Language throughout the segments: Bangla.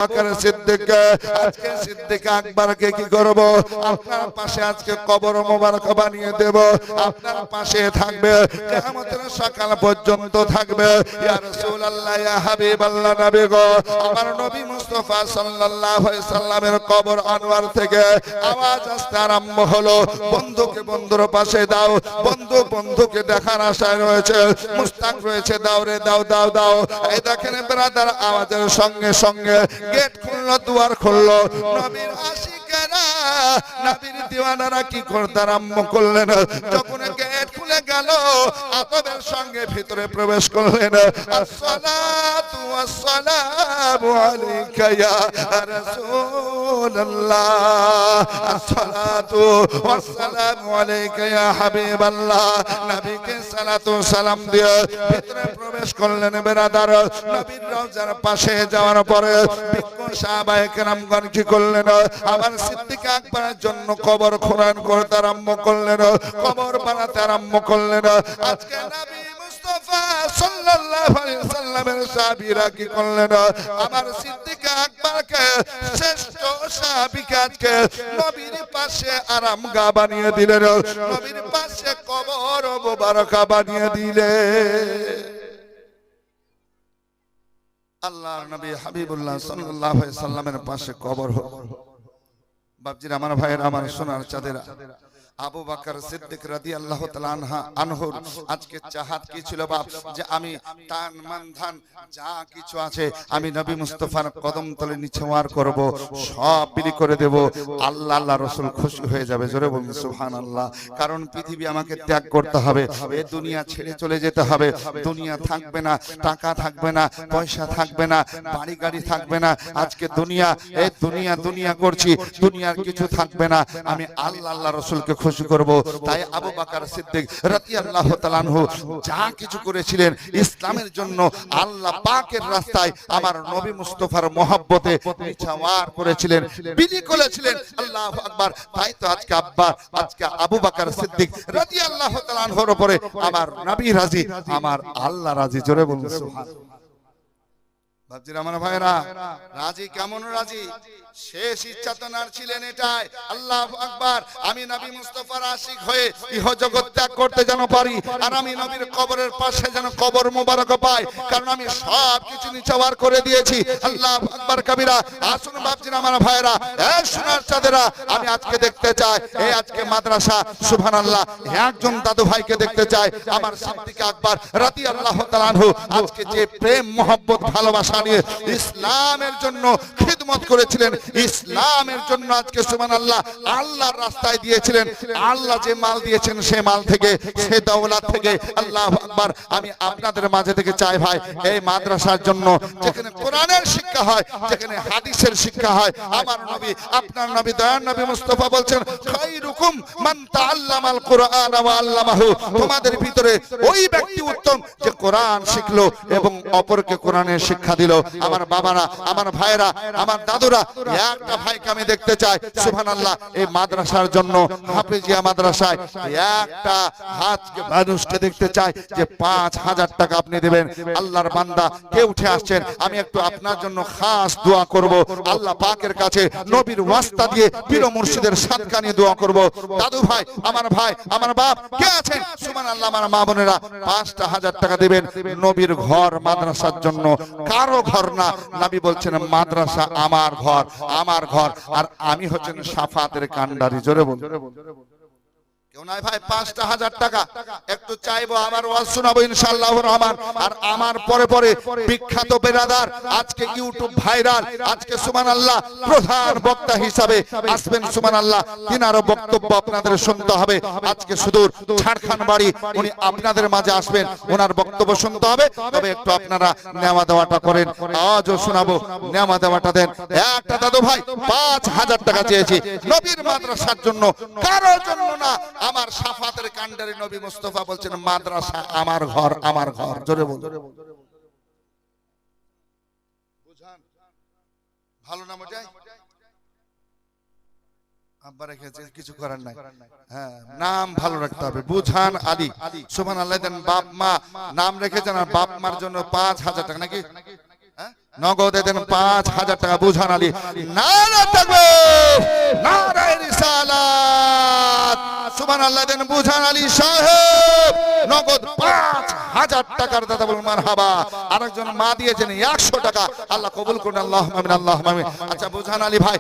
বকর সিদ্দিক আজকে সিদ্দিক আকবরকে কি করব আপনার পাশে আজকে কবর মোবারক বানিয়ে দেব আপনার পাশে থাকবে কিয়ামতের সকাল পর্যন্ত থাকবে ইয়া রাসূলুল্লাহ ইয়া হাবিবাল্লাহ নবী গো আমার নবী মুস্তাফা সাল্লাল্লাহু আলাইহি সাল্লামের কবর আনোয়ার থেকে আওয়াজ আসতে আরম্ভ হলো বন্ধুকে বন্ধুর পাশে দাও বন্ধু বন্ধুকে দেখার আশায় রয়েছে মুস্তাক রয়েছে দাও রে দাও দাও দাও এই দেখেন ব্রাদার আওয়াজের সঙ্গে সঙ্গে গেট খুললো দুয়ার খুললো নবীর আশিকেরা নবীর দিওয়ানারা কি করতে আরম্ভ করলেন যখন গেট খুলে গেল আতবের সঙ্গে ভিতরে প্রবেশ করলেন আসসালাতু ওয়াসসালামু আলাইকা ইয়া রাসূলুল্লাহ আসসালাতু ওয়াসসালামু আলাইকা ইয়া হাবিবাল্লাহ নবীকে সালাতু সালাম দিয়ে ভিতরে প্রবেশ করলেন ব্রাদার নবীর রওজার পাশে যাওয়ার পরে সাহাবায়ে কেরামগণ কি করলেন আবার সিদ্দিক আকবরের জন্য কবর খনন করতে আরম্ভ করলেন কবর বানাতে আরম্ভ করলেন আজকে নবী মুস্তাফা সাল্লাল্লাহু আলাইহি সাল্লামের সাহাবীরা কি করলেন আমার সিদ্দিক আকবরকে শ্রেষ্ঠ সাহাবীকে আজকে নবীর পাশে আরামগাহ বানিয়ে দিলেন নবীর পাশে কবর মোবারক বানিয়ে দিলেন আল্লাহর নবী হাবিবুল্লাহ সাল্লাল্লাহু আলাইহি সাল্লামের পাশে কবর হলো বাপজির আমার ভাইয়ের আমার সোনার চাঁদেরা আবু বকর সিদ্দিক রাদিয়াল্লাহু তাআলা আনহুর আজকে চাহাত কি ছিল বাপ যে আমি তান মান ধান যা কিছু আছে আমি নবী মুস্তাফার কদম তলে নিচেওয়ার করব সব বিলি করে দেব আল্লাহ আল্লাহ রাসূল খুশি হয়ে যাবে জোরে বলুন সুবহানাল্লাহ কারণ পৃথিবী আমাকে ত্যাগ করতে হবে এই দুনিয়া ছেড়ে চলে যেতে হবে দুনিয়া থাকবে না টাকা থাকবে না পয়সা থাকবে না বাড়ি গাড়ি থাকবে না আজকে দুনিয়া এই দুনিয়া করছি দুনিয়ার কিছু থাকবে না আমি আল্লাহ আল্লাহ রাসূলকে খুশি করব তাই আবু বকর সিদ্দিক রাদিয়াল্লাহু তাআলা আনহু যা কিছু করেছিলেন ইসলামের জন্য আল্লাহ পাকের রাস্তায় আমার নবী মুস্তাফার মহব্বতে নিছাওয়ার করেছিলেন বিলি করেছিলেন আল্লাহু আকবার তাই তো আজকে আবু বকর সিদ্দিক রাদিয়াল্লাহু তাআলা আনহুর উপরে আমার নবী রাজি আমার আল্লাহ রাজি জোরে বলুন সুবহানাল্লাহ বাপজির আমার ভাইরা রাজি কেমন রাজি শেষ ইচ্ছা তো নার ছিলেন এটাই আল্লাহু আকবার আমি নবী মুস্তাফার আশিক হয়ে ইহ জগৎ ত্যাগ করতে যেন পারি আর আমি নবীর কবরের পাশে যেন কবর মোবারক পাই কারণ আমি সব কিছু নিছাওয়ার করে দিয়েছি আল্লাহু আকবার কবিরা আসুন বাপজির আমার ভাইরা এই সোনার চাঁদেরা আমি আজকে দেখতে চাই এই আজকে মাদ্রাসা সুবহানাল্লাহ একজন দাদু ভাইকে দেখতে চাই আমার সিদ্দিক আকবর রাদিয়াল্লাহু তাআলা আনহু আজকে যে প্রেম মোহব্বত ভালোবাসা নিয়ে ইসলামের জন্য খিদমত করেছিলেন ইসলামের জন্য আজকে সুবহানাল্লাহ আল্লাহর রাস্তায় দিয়েছিলেন আল্লাহ যে মাল দিয়েছেন সে মাল থেকে সে দৌলত থেকে আল্লাহু আকবার আমি আপনাদের মাঝে থেকে চাই ভাই এই মাদ্রাসার জন্য যেখানে কোরআনের শিক্ষা হয় যেখানে হাদিসের শিক্ষা হয় আমার নবী আপনার নবী দয়ার নবী মুস্তাফা বলছেন খায়রুকুম মান তাআল্লামাল কুরআন ওয়া আল্লামাহু তোমাদের ভিতরে ওই ব্যক্তি উত্তম যে কোরআন শিখলো এবং অপরকে কোরআনের শিক্ষা দিল আমার বাবারা আমার ভাইরা আমার দাদুরা একটা ভাইকে আমি দেখতে চাই সুবহানাল্লাহ এই মাদ্রাসার জন্য হাফেজিয়া মাদ্রাসায় একটা হাতকে মানুষকে দেখতে চাই যে 5000 টাকা আপনি দিবেন আল্লাহর বান্দা কে উঠে আসছেন আমি একটু আপনার জন্য খাস দোয়া করব আল্লাহ পাকের কাছে নবীর ওয়াস্তা দিয়ে পীর মুর্শিদের সাদকা নিয়ে দোয়া করব দাদু ভাই আমার বাপ কে আছেন সুবহানাল্লাহ আমার মা বোনেরা 5000 টাকা দিবেন নবীর ঘর মাদ্রাসার জন্য কারো ঘর না নবী বলছেন মাদ্রাসা আমার ঘর আর আমি হচ্ছেন শাফাতের কান্ডারি জোরে বল কেউ নাই ভাই 5000 টাকা একটু চাইবো আমার ওয়াজ শোনাবো ইনশাআল্লাহুর রহমান আর আমার পরে বিখ্যাত বেরাদার আজকে ইউটিউব ভাইরাল আজকে সুবহানাল্লাহ প্রধান বক্তা হিসাবে আসবেন সুবহানাল্লাহ তিনারও বক্তব্য আপনাদের শুনতে হবে আজকে সুদূর ঝাড়খণ্ড বাড়ি উনি আপনাদের মাঝে আসবেন ওনার বক্তব্য শুনতে হবে তবে একটু আপনারা নেওয়া দেওয়াটা করেন আজও শোনাবো নেওয়া দেওয়াটা দেন একটা দাদু ভাই 5000 টাকা চেয়েছি নবীর মাদ্রাসার জন্য কারোর জন্য না আমার শাফাতের কান্ডারি নবী মুস্তাফা বলছেন মাদ্রাসা আমার ঘর জোরে বল বুঝান ভালো নাম ওটাই আব্বা রেখেছে কিছু করার নাই হ্যাঁ নাম ভালো রাখতে হবে বুঝান আলী সুবহানাল্লাহ দেন বাপ মা নাম রেখেছেন আর বাপ মার জন্য 5000 টাকা নাকি হ্যাঁ নগদে দেন 5000 টাকা। বুঝান আলী নারা তাকবীর, নারা রিসালাত, সুবহানাল্লাহ দেন বুঝান আলী সাহেব। নগদ 5000 টাকার দাদা বলুন মারহাবা। আরেকজন মা দিয়েছেন 100 টাকা, আল্লাহ কবুল করুন, আল্লাহুম্মা আমিন, আল্লাহুম্মা আমিন। আচ্ছা বুঝান আলী ভাই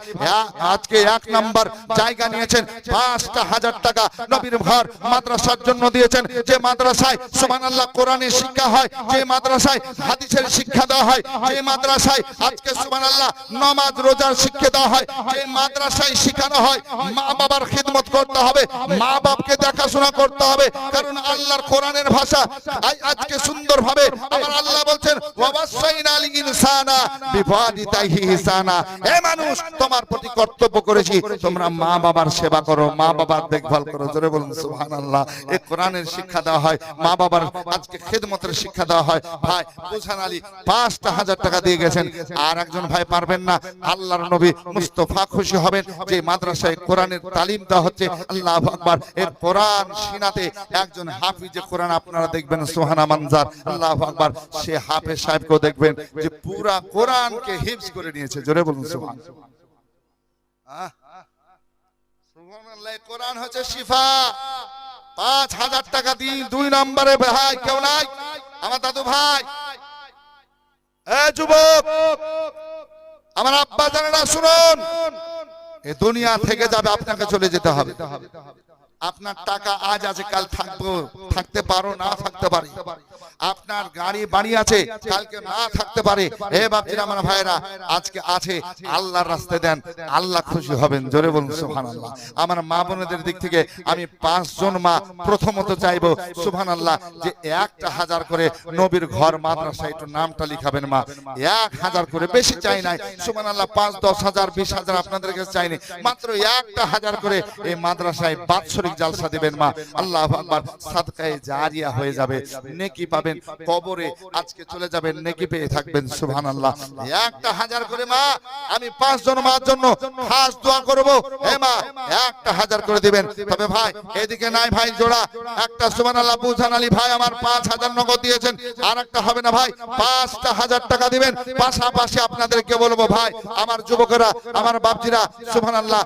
আজকে 1 নাম্বার জায়গা নিয়েছেন, 5000 টাকা নবীর ঘর মাদ্রাসার জন্য দিয়েছেন। যে মাদ্রাসায় সুবহানাল্লাহ কোরআনের শিক্ষা হয়, যে মাদ্রাসায় হাদিসের শিক্ষা দেওয়া হয়, যে মাদ্রাসায় আজকে সুবহানাল্লাহ নামাজ রোজার শিক্ষা দেওয়া হয়, যে মাদ্রাসায় শেখানো হয় মা বাবার খিদমত করতে হবে, মা বাপকে দেখাশোনা করতে হবে, কারণ আল্লাহর কোরআনের ভাষা। আজকে সুন্দরভাবে আমার আল্লাহ বলছেন ওয়াসাইনাল ইনসানা বিওয়ালিদাইহি ইহসানা। হে মানুষ তোমার প্রতি কর্তব্য করেছি, তোমরা মা বাবার সেবা করো, মা বাবার দেখভাল করো। জোরে বলুন সুবহানাল্লাহ। এই কোরআনের শিক্ষা দেওয়া হয়, মা বাবার আজকে খিদমতের শিক্ষা দেওয়া হয়। ভাই বুঝান আলী 5000 টাকা দিয়ে গেছেন। আর একজন ভাই পারবেন না, আল্লাহর নবী মুস্তাফা খুশি হবেন যে মাদ্রাসায় কোরআনের তালিম দেওয়া হচ্ছে। আল্লাহু আকবার। এর কোরআন সিনাতে একজন হাফিজে কোরআন আপনারা দেখবেন সুবহানা মানজার, আল্লাহু আকবার। সে হাফেজ সাহেবকে দেখবেন যে পুরা কোরআনকে হিফজ করে নিয়েছে। জোরে বলুন সুবহানাল্লাহ। সুবহানাল্লাহ। কোরআন হচ্ছে শিফা। 5000 টাকা দিন। 2 নম্বরে ভাই কেউ নাই আমার দাদু ভাই, এ যুবক আমার আব্বা জানেনা শুনুন, এই দুনিয়া থেকে যাবে, আপনাকে চলে যেতে হবে। আপনার টাকা আজ আছে কাল থাকতে পারো না থাকতে পারে, আপনার গাড়ি বাড়ি আছে কালকে না থাকতে পারে। হে বাপজিরা আমার ভাইরা আজকে আছে, আল্লাহর রাস্তায় দেন, আল্লাহ খুশি হবেন। জোরে বলুন সুবহানাল্লাহ। আমার মা বোনদের দিক থেকে আমি 5 জন মা প্রথমত চাইবো সুবহানাল্লাহ যে 1000 করে নবীর ঘর মাদ্রাসায় একটু নামটা লিখাবেন মা। 1000 করে, বেশি চাই নাই সুবহানাল্লাহ। 5, 10,000, 20,000 আপনাদের কাছে চাইনি, মাত্র 1000 করে এই মাদ্রাসায় বাৎসরিক জালসা দিবেন মা। আল্লাহু আকবার। সাদকায়ে জারিয়া হয়ে যাবে, নেকি পাবেন, কবরে আজকে চলে যাবেন, নেকি পেয়ে থাকবেন সুবহানাল্লাহ। 1000 করে মা, আমি 5 জন মার জন্য খাস দোয়া করব। হে মা 1000 করে দিবেন। তবে ভাই এদিকে নাই ভাই জোড়া একটা সুবহানাল্লাহ। বুঝান আলী ভাই আমার 5000 নগদ দিয়েছেন, আর একটা হবে না ভাই, 5000 টাকা দিবেন। পাশাপাশি আপনাদেরকে বলবো ভাই আমার যুবকেরা আমার বাপজিরা সুবহানাল্লাহ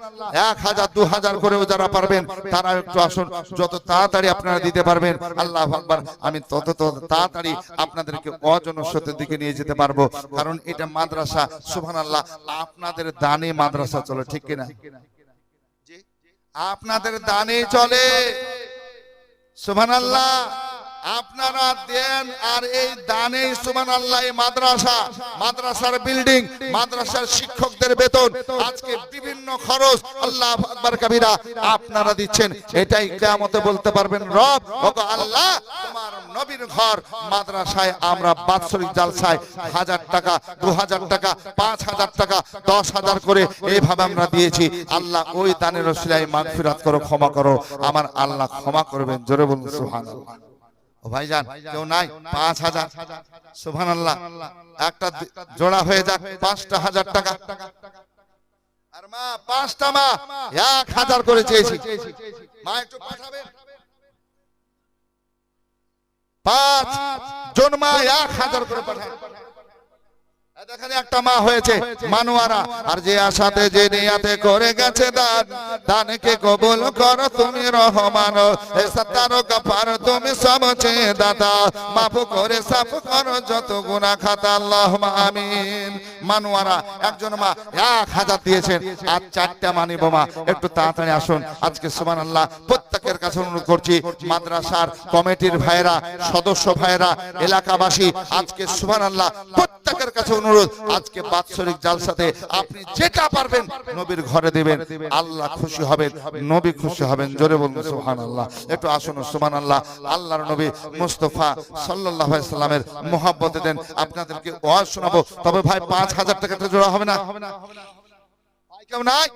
1000, 2000 করেও যারা পারবেন তারা একটু আসুন, যত তাড়াতাড়ি আপনারা দিতে পারবেন আল্লাহু আকবার, আমি তত তাড়াতাড়ি আপনাদেরকে অজনস্রোতের দিকে নিয়ে যেতে পারবো। কারণ এটা মাদ্রাসা সুবহানাল্লাহ, আপনাদের দানে মাদ্রাসা চলে, ঠিক কিনা? আপনাদের দানে চলে সুবহানাল্লাহ। আপনারা দেন আর এই দানে সুবহানাল্লাহ এই মাদ্রাসার বিল্ডিং, মাদ্রাসার শিক্ষকদের বেতন, আজকে বিভিন্ন খরচ আল্লাহু আকবার কবিরা আপনারা দিচ্ছেন। এটাই কিয়ামতে বলতে পারবেন রব ওগো আল্লাহ তোমার নবীর ঘর মাদ্রাসায় আমরা বাৎসরিক জালসায় 1000 টাকা, 2000 টাকা, 5000 টাকা, 10,000 করে এইভাবে আমরা দিয়েছি। আল্লাহ ওই দানের ওসিলায় মাগফিরাত করো, ক্ষমা করো, আমার আল্লাহ ক্ষমা করবেন। জোরে বলুন সুবহানাল্লাহ। ও ভাইজান কেউ নাই? 5000 সুবহানাল্লাহ। একটা জোড়া হয়ে যাক 5000 টাকা। আর মা 5টা মা 1000 করে চেয়েছি, মা একটু পাঠাবেন। 5 জন মা 1000 করে পাঠান। দেখেন একটা মা হয়েছে মানুয়ারা, আর যে আশাতে যে নিয়াতে করে গেছে দান, দানকে কবুল করো তুমি রহমান, হে সত্তারো গফার তুমি সবচেয়ে দাতা, মাফ করে সাফ করো যত গুনাহ খাতা, আল্লাহুম্মা আমিন। মানুয়ারা একজন মা 1000 দিয়েছেন, আর 4টা মানিব মা, একটু তাড়াতাড়ি আসুন আজকে সুবহানাল্লাহ। প্রত্যেকের কাছে অনুরোধ করছি মাদ্রাসার কমিটির ভাইরা, সদস্য ভাইরা, এলাকাবাসী আজকে সুবহানাল্লাহ প্রত্যেকের কাছে অনুরোধ আজকে বাৎসরিক জালসাতে আপনি যেটা পারবেন নবীর ঘরে দিবেন, আল্লাহ খুশি হবেন, নবী খুশি হবেন। জোরে বলুন সুবহানাল্লাহ। একটু আসুন সুবহানাল্লাহ। আল্লাহর নবী মুস্তাফা সাল্লাল্লাহু আলাইহি সাল্লামের মহব্বতে দেন, আপনাদেরকে ওয়াজ শোনাবো। তবে ভাই 5000 টাকাটা জোড়া হবে না? ভাই কেউ নাই?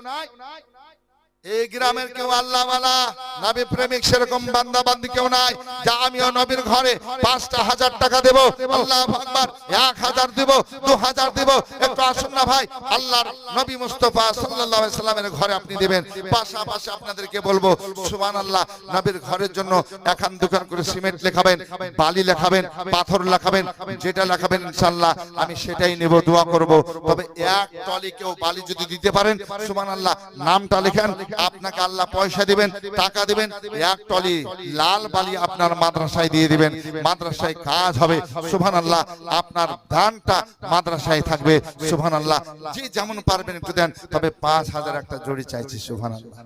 এই গ্রামের কেউ আল্লাহওয়ালা নবী প্রেমিক সেরকম বান্দা বান্দি কেউ নাই যা আমিও নবীর ঘরে 5,000 টাকা দেব, আল্লাহু আকবার, 1000 দেব, 2000 দেব। একটু আসুন না ভাই, আল্লাহর নবী মুস্তাফা সাল্লাল্লাহু আলাইহি সাল্লামের ঘরে আপনি দিবেন। পাশাপাশি আপনাদেরকে বলবো সুবহানাল্লাহ, নবীর ঘরের জন্য এখান দোকান করে সিমেন্ট লেখাবেন, বালি লেখাবেন, পাথর লেখাবেন, যেটা লেখাবেন ইনশাআল্লাহ আমি সেটাই নেব, দোয়া করব। তবে এক টলি কেউ বালি যদি দিতে পারেন সুবহানাল্লাহ, নামটা লেখেন, আপনাকে আল্লাহ পয়সা দিবেন, টাকা দিবেন, এক টলি লাল বালি আপনার মাদ্রাসায় দিয়ে দিবেন, মাদ্রাসায় কাজ হবে সুবহানাল্লাহ, আপনার দানটা মাদ্রাসায় থাকবে সুবহানাল্লাহ। যে যেমন পারবেন একটু দেন, তবে 5,000 একটা জড়ি চাইছি সুবহানাল্লাহ।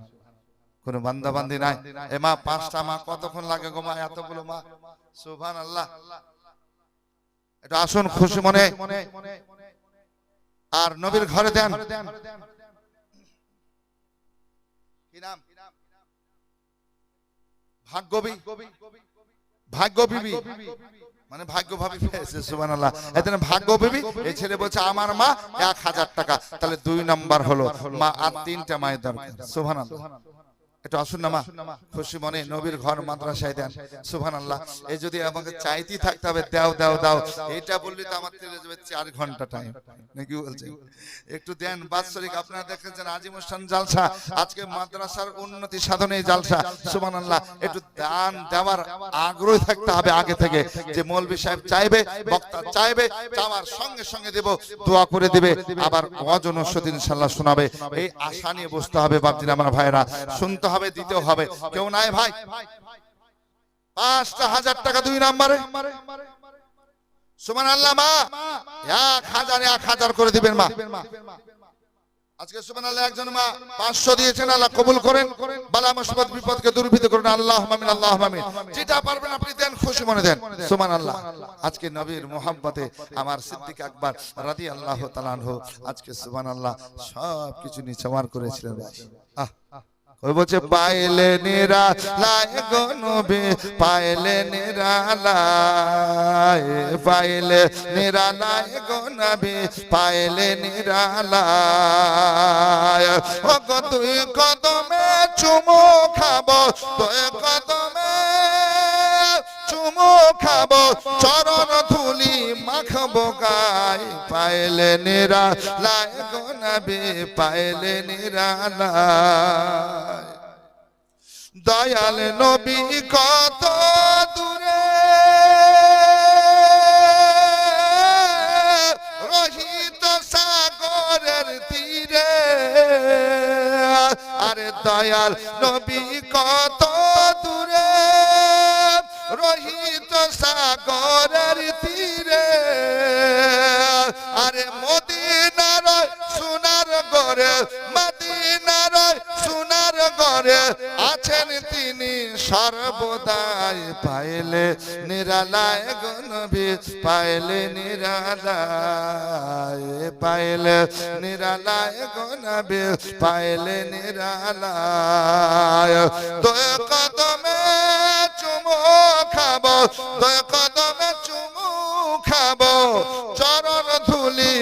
কোন বান্দা বান্দি নাই? এ মা 5টা মা কতক্ষণ লাগে গো মা, এতগুলো মা সুবহানাল্লাহ। এটা আসুন খুশি মনে আর নবীর ঘরে দেন। কি নাম? ভাগ্যবী, ভাগ্যবিবি মানে ভাগ্য ভাবি পেয়েছে সুবহানাল্লাহ। এখানে ভাগ্য বিবি, এই ছেলে বলছে আমার মা 1000 টাকা, তাহলে 2 নাম্বার হলো মা, আর 3টা মায়ের দরকার সুবহানাল্লাহ। একটু আসুন না মা, খুশি মনে নবীর ঘর মাদ্রাসায় দেন সুবহানাল্লাহ। এই যদি আমাকে চাইতেই থাকতে হবে দাও দাও দাও, এটা বললে তো আমার চলে যাবে 4 ঘন্টা টাইম, নাকি বলছে? একটু দেন বাৎসরিক, আপনারা দেখেছেন আজিমুস্তান জালসা, আজকে মাদ্রাসার উন্নতি সাধনে জালসা সুবহানাল্লাহ। একটু দান দেওয়ার আগ্রহ থাকতে হবে আগে থেকে, যে মৌলভী সাহেব চাইবে, বক্তা চাইবে, চাওয়ার সঙ্গে সঙ্গে দেব, দোয়া করে দিবে, আবার ওয়াজ ও নসিহত ইনশাআল্লাহ শোনাবে। এই আশা নিয়ে বসতে হবে বাপজিরা আমার ভাইরা, শুনতে হবে, দিতে হবে। কেউ নাই ভাই? 5,000 টাকা 2 নম্বরে সুবহানাল্লাহ। মা 1000 করে দিবেন মা আজকে সুবহানাল্লাহ। একজন মা 500 দিয়েছেন, আল্লাহ কবুল করেন, বালা মুসিবত বিপদকে দূরীভূত করুন, আল্লাহুম্মা আমিন, আল্লাহুম্মা আমিন। যেটা পারবেন আপনি দেন, খুশি মনে দেন সুবহানাল্লাহ। আজকে নবীর মোহাব্বতে আমার সিদ্দিক আকবর রাদিয়াল্লাহু তাআলা আনহু আজকে সুবহানাল্লাহ সব কিছু নিচমার করেছিলেন। ওই বলছে পাইলে নিরালায় গো নবী, পাইলে নিরালায়, পাইলে নিরালায় গো নবী, পাইলে নিরালায়। ও গো তুই কদমে চুমু খাবো, তুই কদমে চুমু খাবো, চরণ ধুলি মাখবো গায়, পাইলে নিরালায় গো নবী, পাইলে নিরালায়। দয়াল নবী কত দূরে রহিত সাগরের তীরে, আরে দয়াল নবী কত দূরে রহিত সাগরের তীরে, আরে মদিনার সোনার ঘরে, মদিনার সোনার ঘরে আছেন তিনি সর্বদাই, পাইলে নিরালায় গো নবী, পাইলে নিরালায়, পাইলে নিরালায় গো নবী, পাইলে নিরালায়। দুই কদমে চুমু খাবো, দুই কদমে চুমু খাবো, চরণ ধুলি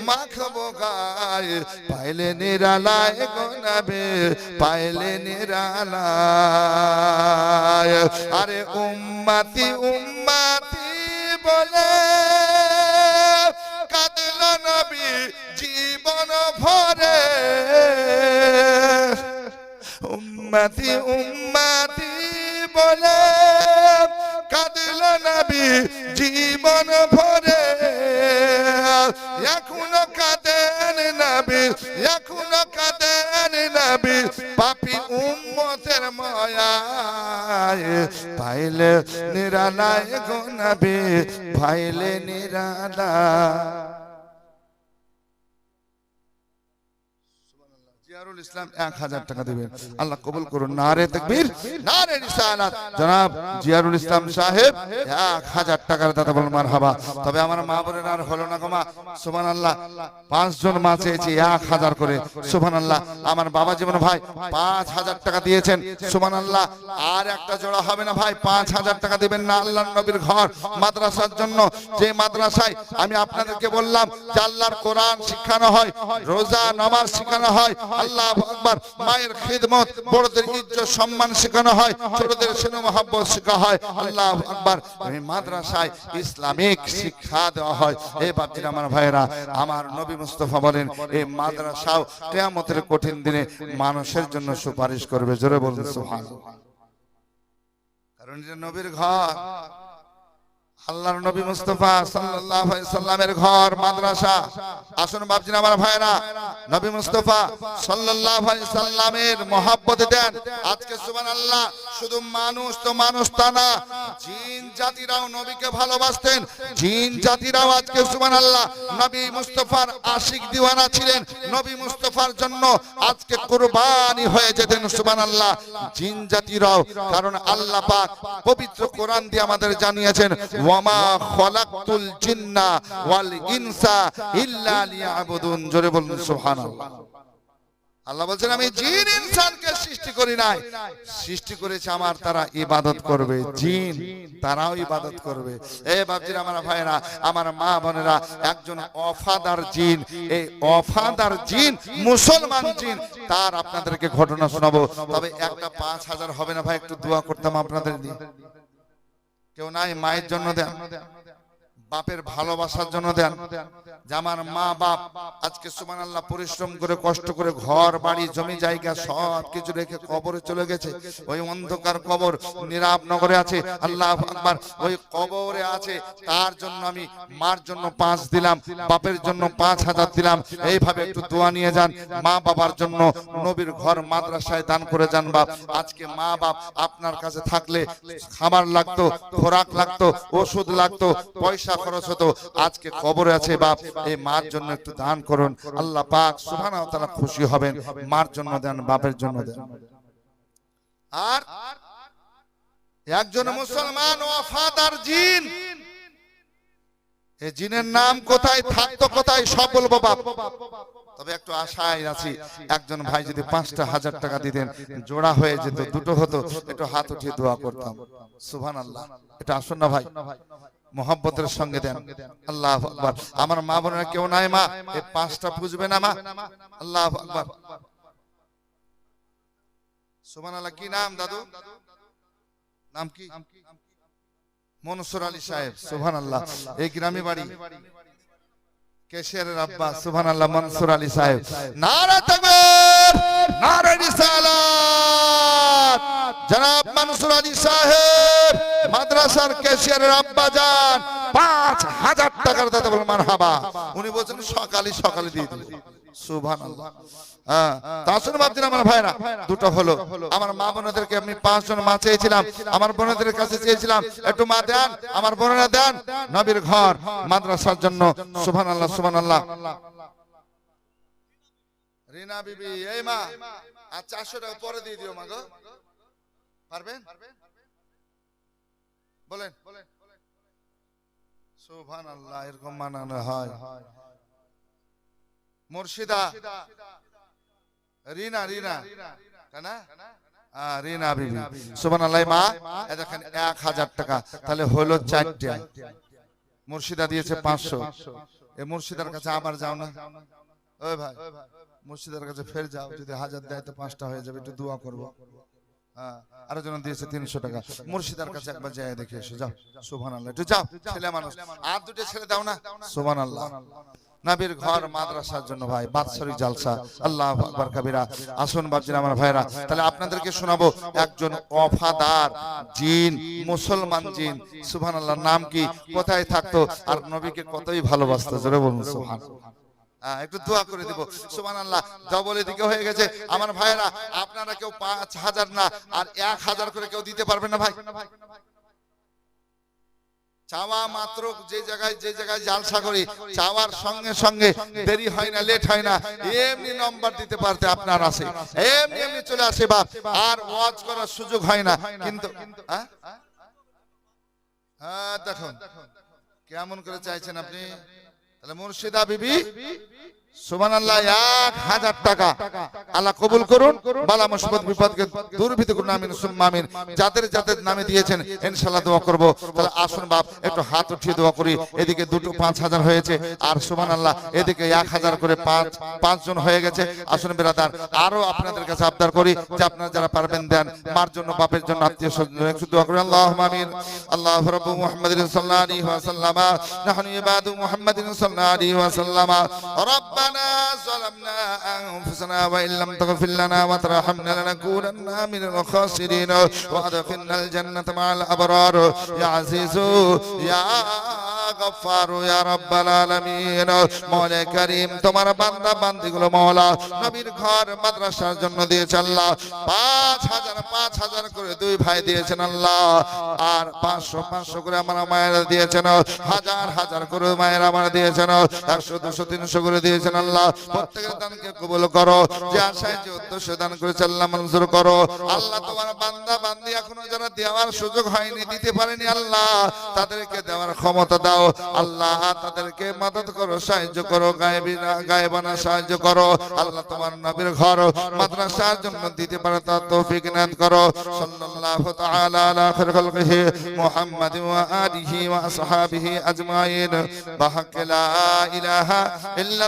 মাখবো গায়ে, পাইলে নিরালায় গো নবী, পাইলে নিরালায়। আরে উম্মতি উম্মতি বলে কাঁদল নবী জীবন ভরে, উম্মতি উম্মতি বলে কাঁদল নবী জীবন ভরে, এখনো কাঁদেন নবী, এখনো কাঁদেন নবী, পাপী উম্মতের মায়ায়, পাইলে নিরালায় গো নবী, পাইলে নিরালায়। জিয়ারুল ইসলাম 1000 টাকা দিবেন, আল্লাহ কবুল করুন। নারে তাকবীর, নারে রিসালাত। জনাব জিয়ারুল ইসলাম সাহেব 1000 টাকার দাতা বলুন মারহাবা। তবে আমার মা বোনের আর হলো না গো মা সুবহানাল্লাহ। 5 জন মা চেয়েছি 1000 করে সুবহানাল্লাহ। আমার বাবা জীবন ভাই 5000 টাকা দিয়েছেন সুবহানাল্লাহ। আর একটা জোড়া হবে না ভাই, 5000 টাকা দিবেন না আল্লাহর নবীর ঘর মাদ্রাসার জন্য। যে মাদ্রাসায় আমি আপনাদেরকে বললাম যে আল্লাহর কোরআন শিখানো হয়, রোজা নামাজ শিখানো হয়, আল্লাহু আকবার, মায়ের খিদমত, বড়দের ইজ্জত সম্মান শেখানো হয়, ছোটদের স্নেহ মহব্বত শেখা হয়। আল্লাহু আকবার, এই মাদ্রাসায় ইসলামিক শিক্ষা দেওয়া হয়। এই বাপজিরা আমার ভাইরা, আমার নবী মুস্তাফা বলেন এই মাদ্রাসাও কিয়ামতের কঠিন দিনে মানুষের জন্য সুপারিশ করবে। জোরে বলুন সুবহানাল্লাহ। কারণ এটা নবীর ঘর, আল্লাহর নবী মুস্তাফা সাল্লাল্লাহু আলাইহি সাল্লামের ঘর মাদ্রাসা। আসুন বাপজিরা আমার ভাইরা, নবী মুস্তাফা সাল্লাল্লাহু আলাইহি সাল্লামের মহব্বত দেন। আজকে সুবহানাল্লাহ, শুধু মানুষ তো মানুষ তা না, জিন জাতিরাও নবীকে ভালোবাসতেন। জিন জাতিরাও আজকে সুবহানাল্লাহ নবী মুস্তাফার আশিক দিওয়ানা ছিলেন। নবী মুস্তাফার জন্য আজকে কুরবানি হয়ে যেতেন সুবহানাল্লাহ জিন জাতিরাও। কারণ আল্লাহ পাক পবিত্র কোরআন দিয়ে আমাদের জানিয়েছেন, ওয়ামা খালাকতুল জিন্না ওয়াল ইনসা ইল্লা লিয়াবুদুন। জোরে বলুন সুবহানাল্লাহ। আল্লাহ বলছেন আমি জিন ইনসানকে সৃষ্টি করি নাই, সৃষ্টি করেছে আমার, তারা ইবাদত করবে। জিন তারাও ইবাদত করবে। এই বাপজিরা আমার ভাইরা, আমার মা বোনেরা, একজন ওয়াফাদার জিন, এই ওয়াফাদার জিন মুসলমান জিন, তার আপনাদেরকে ঘটনা শোনাবো। তবে একটা 5000 হবে না ভাই, একটু দোয়া করতাম আপনাদের দিয়ে। কেউ নাই মায়ের জন্য দেন, বাপের ভালোবাসার জন্য দেন, যে আমার মা বাপ আজকে সুবহানাল্লাহ পরিশ্রম করে কষ্ট করে ঘর বাড়ি জমি জায়গা সব কিছু রেখে কবরে চলে গেছে। ওই অন্ধকার কবর নীরবনগরে আছে, আল্লাহু আকবার, ওই কবরে আছে। তার জন্য আমি মার জন্য 5 দিলাম, বাপের জন্য 5000 দিলাম। এইভাবে একটু দোয়া নিয়ে যান। মা বাবার জন্য নবীর ঘর মাদ্রাসায় দান করে যান। বাপ আজকে মা বাপ আপনার কাছে থাকলে খাবার লাগতো, খোরাক লাগতো, ওষুধ লাগতো, পয়সা খরচ হতো, আজকে কবরে আছে। বাপ এই মার জন্য একটু দান করুন, আল্লাহ পাক সুবহানাহু ওয়া তাআলা খুশি হবেন। মার জন্য দেন, বাপের জন্য দেন। আর একজন মুসলমান ওয়াফাদার জিন, এই জিনের নাম কোথায়, থাকতো কোথায়, সব বলবো বাপ। তবে একটু আশায় আছি, একজন ভাই যদি 5,000 টাকা দিতেন, জোড়া হয়ে যেত, দুটো হতো, একটু হাত উঠিয়ে দোয়া করতাম। সুবহানাল্লাহ। এটা আসুন না ভাই, মোহাব্বতের সঙ্গে দেন। আল্লাহু আকবার। আমার মা বোনেরা কেউ নাই মা, এই 5টা বুঝবে না মা। আল্লাহু আকবার। সুবহানাল্লাহ। কি নাম দাদু? নাম কি? মনসুর আলী সাহেব। সুবহানাল্লাহ। এই গ্রামে বাড়ি, কেশিয়ারের আব্বা। সুবহানাল্লাহ, মনসুর আলী সাহেব। নারে তাকবীর, নারে রিসালাত। জনাব মনসুর আলী সাহেব মাদ্রাসার কেশিয়ারের আব্বা যান, 5000 টাকার দাদা বলেন মারহাবা। উনি বলছেন সকালে সকালে দিয়ে দিন। সুবহানাল্লাহ। তাসুন বাপজিরা আমার ভাইরা, দুটো হলো। আমার মা বোনদেরকে আমি 5 জন মা চেয়েছিলাম, আমার বোনদের কাছে চেয়েছিলাম একটু মা দেন, আমার বোনেরা দেন নবীর ঘর মাদ্রাসার জন্য। সুবহানাল্লাহ, সুবহানাল্লাহ। রিনা বিবি, এই মা আর 400 টাকা পরে দিয়ে দিও মা গো, পারবেন? বলেন। সুবহানাল্লাহ, এরকম মানানো হয়। মুর্শিদা, রিনা, রিনা কানা, রিনা বিবি। সুবহানাল্লাহ। মা দেখেন 1000 টাকা, তাহলে হলো 4টে। মুর্শিদা দিয়েছে 500। এই মুর্শিদার কাছে আবার যাও না, ওই ভাই মুর্শিদার কাছে ফের যাও, যদি 1000 দেয় তো 5টা হয়ে যাবে, একটু দোয়া করবো। আরো জন দিয়েছে 300 টাকা। মুর্শিদার কাছে একবার যাই দেখে এসো, যাও। সুবহানাল্লাহ। একটু যাও, ছেলে মানুষ, আর দুটো ছেলে দাও না। সুবহানাল্লাহ। নবীর ঘর মাদ্রাসার জন্য ভাই বাৎসরিক জালসা। আল্লাহু আকবার কবিরা। আসুন বাপজিরা আমার ভাইরা, তাহলে আপনাদেরকে শোনাবো একজন ওয়াফাদার জিন, মুসলমান জিন। সুবহানাল্লাহ। নাম কি, কোথায় থাকতো, আর নবীকে কতই ভালোবাসতো। জোরে বলুন সুবহানাল্লাহ। একটু দোয়া করে দেব। সুবহানাল্লাহ। ডবল এদিকে হয়ে গেছে আমার ভাইরা। আপনারা কেউ 5000 না, আর 1000 করে কেউ দিতে পারবেন না ভাই? চাওয়া মাত্র যে জায়গায় জালসা করি, চাওয়ার সঙ্গে সঙ্গে দেরি হয় না, লেট হয় না, এমনি নম্বর দিতে পারতে আপনার আছে, এমনি চলে আসে বাপ, আর ওয়াজ করার সুযোগ হয় না। কিন্তু দেখুন কেমন করে চাইছেন আপনি। তাহলে মুর্শিদা বিবি সুবহানাল্লাহ। 1000 টাকা আল্লাহ কবুল করুন, বালা মুসিবত বিপদকে দূরীভূত করুন, আমিন সুম্মা আমিন। যাদের যাদের নামে দিয়েছেন ইনশাআল্লাহ দোয়া করব। তাহলে আসুন বাপ একটু হাত উঠিয়ে দোয়া করি। এদিকে দুটো 5000 হয়েছে, আর সুবহানাল্লাহ এদিকে 1000 করে 5 জন হয়ে গেছে। আসুন বিরাদার, আরো আপনাদের কাছে আবদার করি যে আপনারা যারা পারবেন দেন, মার জন্য বাপের জন্য আত্মীয় স্বজন একটু দোয়া করি। আল্লাহুম্মা আমিন। আল্লাহু রাব্বু মুহাম্মাদিন সাল্লাল্লাহু আলাইহি ওয়া সাল্লাম, নাহনু ইবাদু মুহাম্মাদিন সাল্লাল্লাহু আলাইহি ওয়া সাল্লাম। ربنا ظلمنا أنفسنا وإن لم تغفر لنا وترحمنا لنكونن من الخاسرين وأدخلنا الجنة مع الأبرار يا عزيز يا গফফার ইয়া রাব্বাল আলামিন। মওলা করিম, তোমার বান্দা বান্দিগুলো মওলা নবীর ঘর মাদ্রাসার জন্য দিয়েছে আল্লাহ। 5000 করে দুই ভাই দিয়েছেন আল্লাহ, আর 500 করে আমার মায়েরা দিয়েছেন, হাজার করে মায়েরা আমার দিয়েছেন, 100 200 300 করে দিয়েছেন আল্লাহ। প্রত্যেকের দানকে কবুল করো, যে আশায় যে উদ্দেশ্য দান করেছে আল্লাহ মঞ্জুর করো আল্লাহ। তোমার বান্দা বান্দি এখনো যারা দেওয়ার সুযোগ হয়নি, দিতে পারেনি আল্লাহ, তাদেরকে দেওয়ার ক্ষমতা দাও আল্লাহ। তাদেরকে মদদ করো, সাহায্য করো, গায়েবানা সাহায্য করো আল্লাহ। তোমার নবীর ঘর মাদ্রাসার জন্য দিতে পারে তার তৌফিক ইনায়াত করো। সাল্লাল্লাহু তাআলা আলা খায়রি খালকিহি মুহাম্মাদিন ওয়া আলিহি ওয়া আসহাবিহি আজমাইন। বাহাক্কা লা ইলাহা ইল্লা